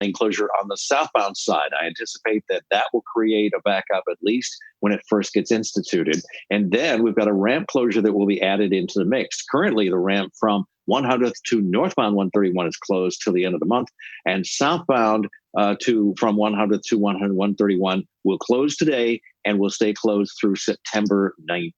closure on the southbound side. I anticipate that that will create a backup at least when it first gets instituted. And then we've got a ramp closure that will be added into the mix. Currently, the ramp from 100th to northbound 131 is closed till the end of the month, and southbound from 100th to 131 will close today and will stay closed through September 19th.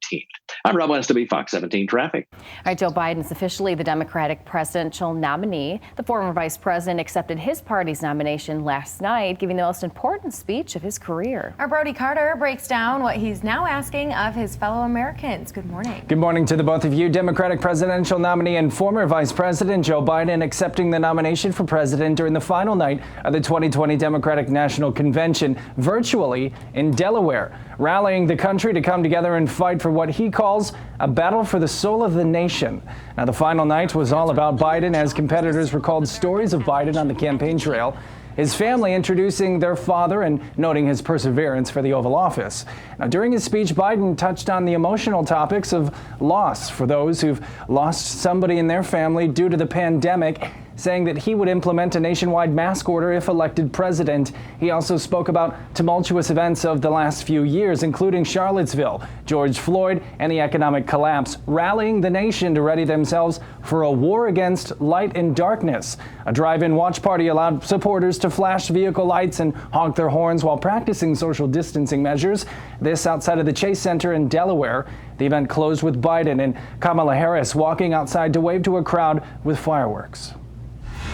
I'm Rob Westerby, Fox 17 Traffic. All right, Joe Biden is officially the Democratic presidential nominee. The former vice president accepted his party's nomination last night, giving the most important speech of his career. Our Brody Carter breaks down what he's now asking of his fellow Americans. Good morning. Good morning to the both of you. Democratic presidential nominee and former vice president Joe Biden accepting the nomination for president during the final night of the 2020 Democratic National Convention virtually in Delaware, rallying the country to come together and fight for what he calls a battle for the soul of the nation. Now, the final night was all about Biden as competitors recalled stories of Biden on the campaign trail, his family introducing their father and noting his perseverance for the Oval Office. Now, during his speech, Biden touched on the emotional topics of loss for those who've lost somebody in their family due to the pandemic, saying that he would implement a nationwide mask order if elected president. He also spoke about tumultuous events of the last few years, including Charlottesville, George Floyd, and the economic collapse, rallying the nation to ready themselves for a war against light and darkness. A drive-in watch party allowed supporters to flash vehicle lights and honk their horns while practicing social distancing measures. This outside of the Chase Center in Delaware. The event closed with Biden and Kamala Harris walking outside to wave to a crowd with fireworks.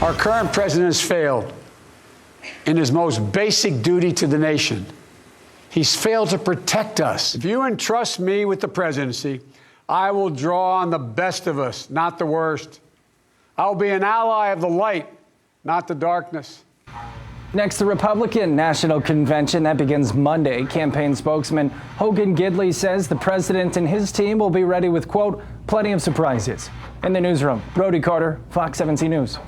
Our current president has failed in his most basic duty to the nation. He's failed to protect us. If you entrust me with the presidency, I will draw on the best of us, not the worst. I will be an ally of the light, not the darkness. Next, the Republican National Convention that begins Monday. Campaign spokesman Hogan Gidley says the president and his team will be ready with, quote, plenty of surprises. In the newsroom, Brody Carter, Fox 17 News.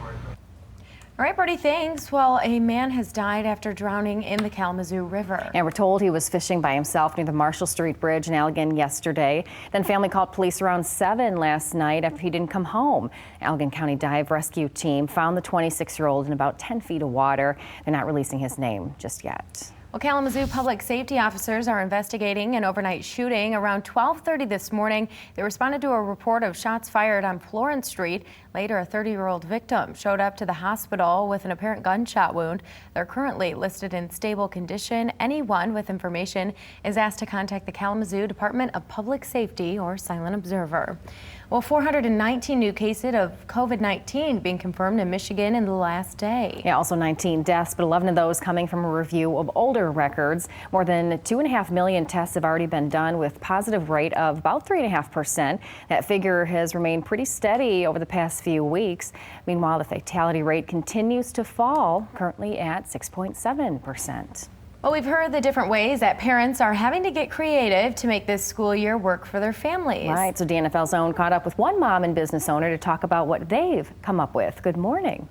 All right, Brody, thanks. Well, a man has died after drowning in the Kalamazoo River. And we're told he was fishing by himself near the Marshall Street Bridge in Allegan yesterday. Then family called police around 7 last night after he didn't come home. Allegan County Dive Rescue Team found the 26-year-old in about 10 feet of water. They're not releasing his name just yet. Well, Kalamazoo public safety officers are investigating an overnight shooting. Around 12:30 this morning, they responded to a report of shots fired on Florence Street. Later, a 30-year-old victim showed up to the hospital with an apparent gunshot wound. They're currently listed in stable condition. Anyone with information is asked to contact the Kalamazoo Department of Public Safety or Silent Observer. Well, 419 new cases of COVID-19 being confirmed in Michigan in the last day. Yeah, also 19 deaths, but 11 of those coming from a review of older records. More than 2.5 million tests have already been done with positive rate of about 3.5%. That figure has remained pretty steady over the past few weeks. Meanwhile, the fatality rate continues to fall, currently at 6.7%. Well, we've heard the different ways that parents are having to get creative to make this school year work for their families. Right, so DNFL's own caught up with one mom and business owner to talk about what they've come up with. Good morning.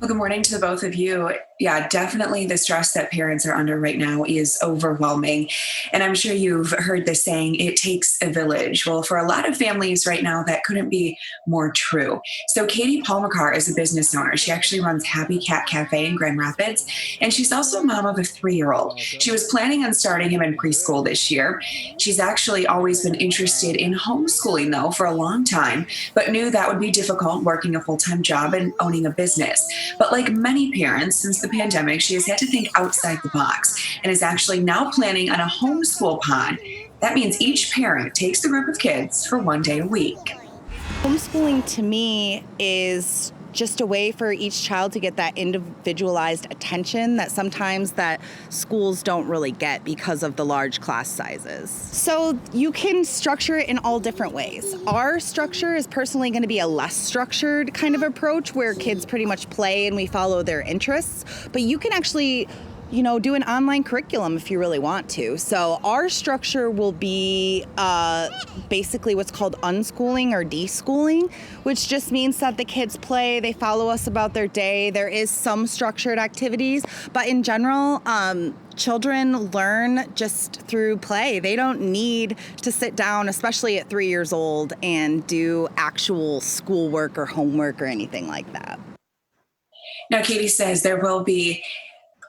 Well, good morning to the both of you. Yeah, definitely the stress that parents are under right now is overwhelming. And I'm sure you've heard the saying, it takes a village. Well, for a lot of families right now, that couldn't be more true. So Katie Palmakar is a business owner. She actually runs Happy Cat Cafe in Grand Rapids. And she's also a mom of a 3-year-old. She was planning on starting him in preschool this year. She's actually always been interested in homeschooling, though, for a long time, but knew that would be difficult working a full-time job and owning a business. But like many parents, since the pandemic, she has had to think outside the box and is actually now planning on a homeschool pod. That means each parent takes a group of kids for 1 day a week. Homeschooling to me is just a way for each child to get that individualized attention that sometimes that schools don't really get because of the large class sizes. So you can structure it in all different ways. Our structure is personally going to be a less structured kind of approach where kids pretty much play and we follow their interests, but you can actually do an online curriculum if you really want to. So our structure will be basically what's called unschooling or deschooling, which just means that the kids play, they follow us about their day. There is some structured activities, but in general, children learn just through play. They don't need to sit down, especially at 3 years old, and do actual schoolwork or homework or anything like that. Now, Katie says there will be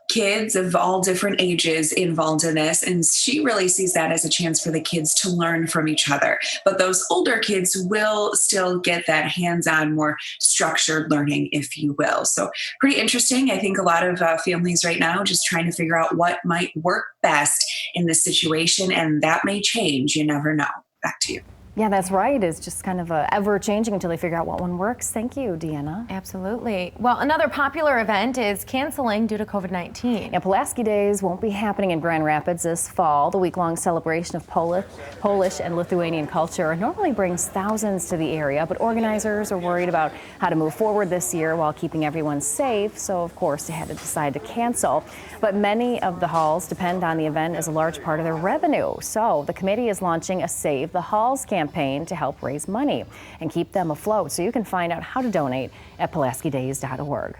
kids of all different ages involved in this, and she really sees that as a chance for the kids to learn from each other. But those older kids will still get that hands-on, more structured learning, if you will. So pretty interesting. I think a lot of families right now just trying to figure out what might work best in this situation, and that may change. You never know. Back to you. Yeah, that's right. It's just kind of ever-changing until they figure out what one works. Thank you, Deanna. Absolutely. Well, another popular event is canceling due to COVID-19. Yeah, Pulaski Days won't be happening in Grand Rapids this fall. The week-long celebration of Polish and Lithuanian culture normally brings thousands to the area, but organizers are worried about how to move forward this year while keeping everyone safe. So, of course, they had to decide to cancel. But many of the halls depend on the event as a large part of their revenue. So the committee is launching a Save the Halls campaign to help raise money and keep them afloat. So you can find out how to donate at pulaskidays.org.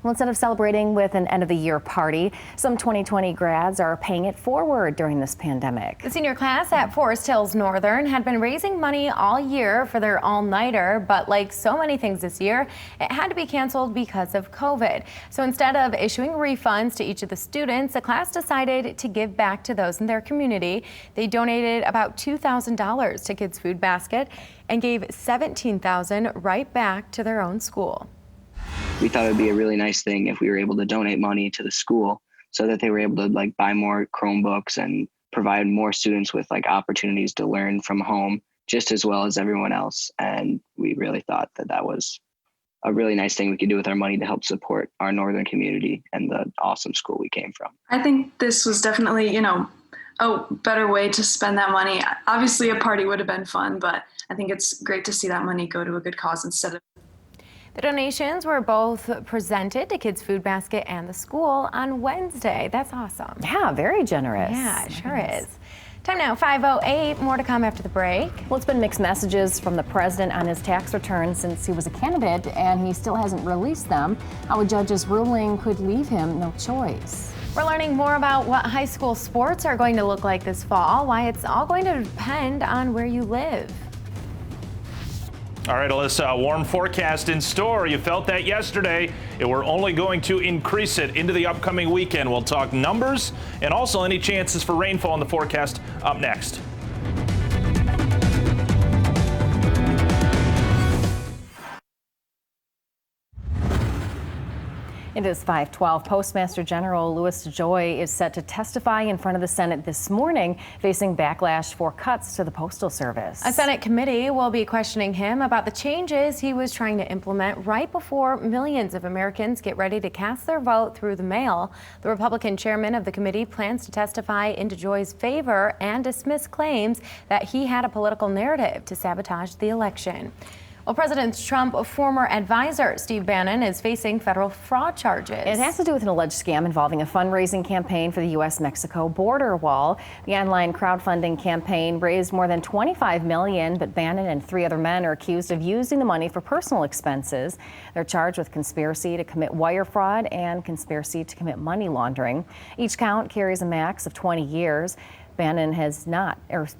Well, instead of celebrating with an end-of-the-year party, some 2020 grads are paying it forward during this pandemic. The senior class at Forest Hills Northern had been raising money all year for their all-nighter, but like so many things this year, it had to be canceled because of COVID. So instead of issuing refunds to each of the students, the class decided to give back to those in their community. They donated about $2,000 to Kids Food Basket and gave $17,000 right back to their own school. We thought it would be a really nice thing if we were able to donate money to the school so that they were able to buy more Chromebooks and provide more students with opportunities to learn from home just as well as everyone else. And we really thought that that was a really nice thing we could do with our money to help support our northern community and the awesome school we came from. I think this was definitely, a better way to spend that money. Obviously a party would have been fun, but I think it's great to see that money go to a good cause instead of. The donations were both presented to Kids Food Basket and the school on Wednesday. That's awesome. Yeah, very generous. Yeah, it sure is. Time now, 5:08. More to come after the break. Well, it's been mixed messages from the president on his tax return since he was a candidate, and he still hasn't released them. How a judge's ruling could leave him no choice. We're learning more about what high school sports are going to look like this fall, why it's all going to depend on where you live. All right, Alyssa, a warm forecast in store. You felt that yesterday, and we're only going to increase it into the upcoming weekend. We'll talk numbers and also any chances for rainfall in the forecast up next. It is 5:12. Postmaster General Louis DeJoy is set to testify in front of the Senate this morning, facing backlash for cuts to the Postal Service. A Senate committee will be questioning him about the changes he was trying to implement right before millions of Americans get ready to cast their vote through the mail. The Republican chairman of the committee plans to testify in DeJoy's favor and dismiss claims that he had a political narrative to sabotage the election. Well, President Trump's former advisor, Steve Bannon, is facing federal fraud charges. It has to do with an alleged scam involving a fundraising campaign for the U.S.-Mexico border wall. The online crowdfunding campaign raised more than $25 million, but Bannon and 3 other men are accused of using the money for personal expenses. They're charged with conspiracy to commit wire fraud and conspiracy to commit money laundering. Each count carries a max of 20 years. Bannon has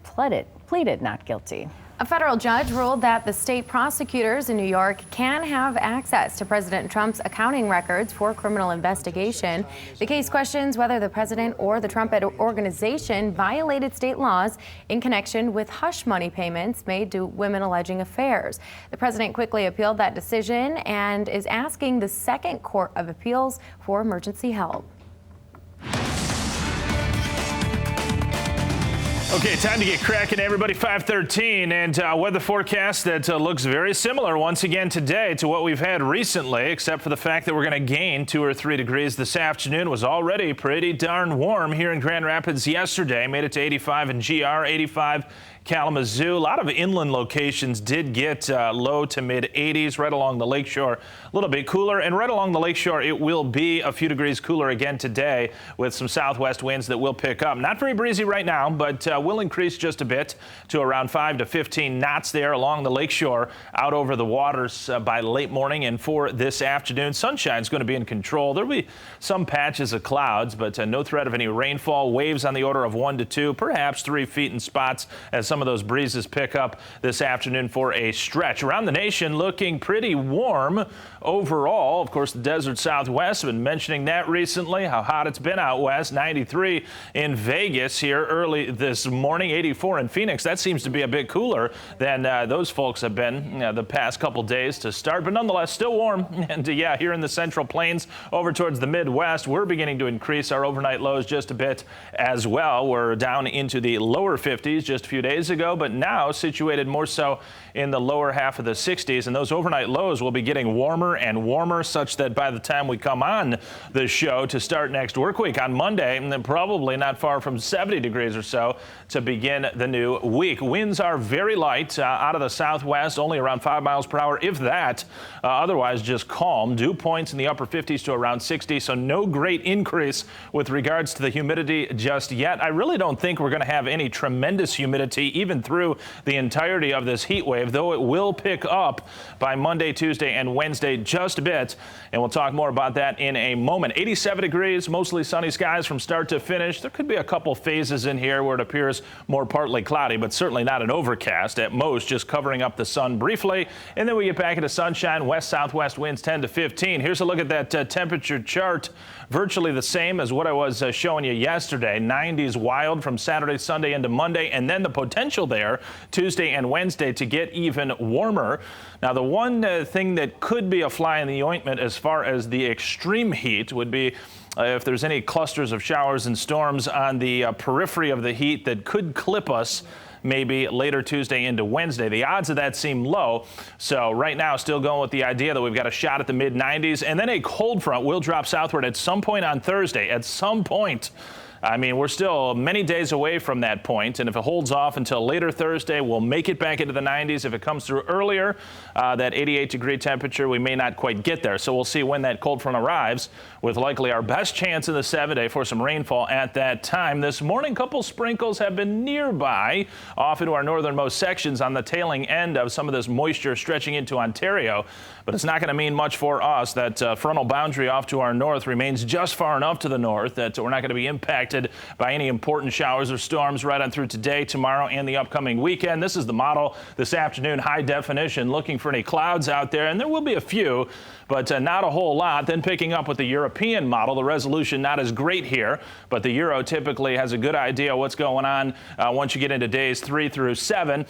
pleaded not guilty. A federal judge ruled that the state prosecutors in New York can have access to President Trump's accounting records for criminal investigation. The case questions whether the president or the Trump organization violated state laws in connection with hush money payments made to women alleging affairs. The president quickly appealed that decision and is asking the Second Court of Appeals for emergency help. Okay, time to get cracking, everybody. 5:13 and weather forecast that looks very similar once again today to what we've had recently, except for the fact that we're going to gain 2 or 3 degrees this afternoon. It was already pretty darn warm here in Grand Rapids yesterday. Made it to 85 in GR, 85 Kalamazoo. A lot of inland locations did get low to mid 80s right along the lakeshore. A little bit cooler, and right along the lakeshore it will be a few degrees cooler again today with some southwest winds that will pick up. Not very breezy right now, but will increase just a bit to around 5 to 15 knots there along the lakeshore out over the waters by late morning and for this afternoon. Sunshine is going to be in control. There'll be some patches of clouds, but no threat of any rainfall. Waves on the order of 1 to 2, perhaps 3 feet in spots as some of those breezes pick up this afternoon for a stretch. Around the nation looking pretty warm overall. Of course, the desert Southwest, I've been mentioning that recently, how hot it's been out west. 93 in Vegas here early this morning, 84 in Phoenix. That seems to be a bit cooler than those folks have been the past couple days to start, but nonetheless still warm. And yeah, here in the Central Plains over towards the Midwest, we're beginning to increase our overnight lows just a bit as well. We're down into the lower 50s just a few days ago, but now situated more so in the lower half of the 60s, and those overnight lows will be getting warmer and warmer, such that by the time we come on the show to start next work week on Monday, and then probably not far from 70 degrees or so to begin the new week. Winds are very light out of the southwest, only around 5 miles per hour, if that. Otherwise just calm. Dew points in the upper 50s to around 60, so no great increase with regards to the humidity just yet. I really don't think we're going to have any tremendous humidity even through the entirety of this heat wave, though it will pick up by Monday, Tuesday, and Wednesday just a bit. And we'll talk more about that in a moment. 87 degrees, mostly sunny skies from start to finish. There could be a couple phases in here where it appears more partly cloudy, but certainly not an overcast. At most, just covering up the sun briefly. And then we get back into sunshine. West-southwest winds 10 to 15. Here's a look at that temperature chart. Virtually the same as what I was showing you yesterday. 90s wild from Saturday, Sunday into Monday, and then the potential there Tuesday and Wednesday to get even warmer. Now, the one thing that could be a fly in the ointment as far as the extreme heat would be if there's any clusters of showers and storms on the periphery of the heat that could clip us maybe later Tuesday into Wednesday. The odds of that seem low. So right now, still going with the idea that we've got a shot at the mid-90s, and then a cold front will drop southward at some point on Thursday. At some point. I mean, we're still many days away from that point, and if it holds off until later Thursday, we'll make it back into the 90s. If it comes through earlier, that 88-degree temperature, we may not quite get there. So we'll see when that cold front arrives, with likely our best chance in the 7-day for some rainfall at that time. This morning, couple sprinkles have been nearby off into our northernmost sections on the tailing end of some of this moisture stretching into Ontario. But it's not going to mean much for us. That frontal boundary off to our north remains just far enough to the north that we're not going to be impacted by any important showers or storms right on through today, tomorrow, and the upcoming weekend. This is the model this afternoon, high definition, looking for any clouds out there, and there will be a few, but not a whole lot. Then picking up with the European model, the resolution not as great here, but the Euro typically has a good idea what's going on once you get into days 3 through 7.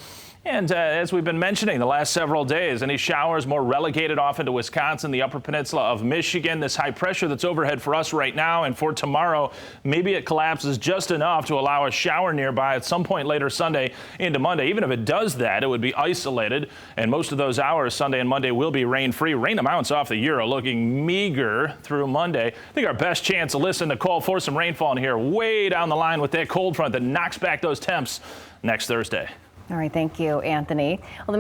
And as we've been mentioning the last several days, any showers more relegated off into Wisconsin, the upper peninsula of Michigan. This high pressure that's overhead for us right now and for tomorrow, maybe it collapses just enough to allow a shower nearby at some point later Sunday into Monday. Even if it does that, it would be isolated, and most of those hours Sunday and Monday will be rain-free. Rain amounts off the Euro looking meager through Monday. I think our best chance to listen to call for some rainfall in here way down the line with that cold front that knocks back those temps next Thursday. All right, thank you, Anthony. Well, the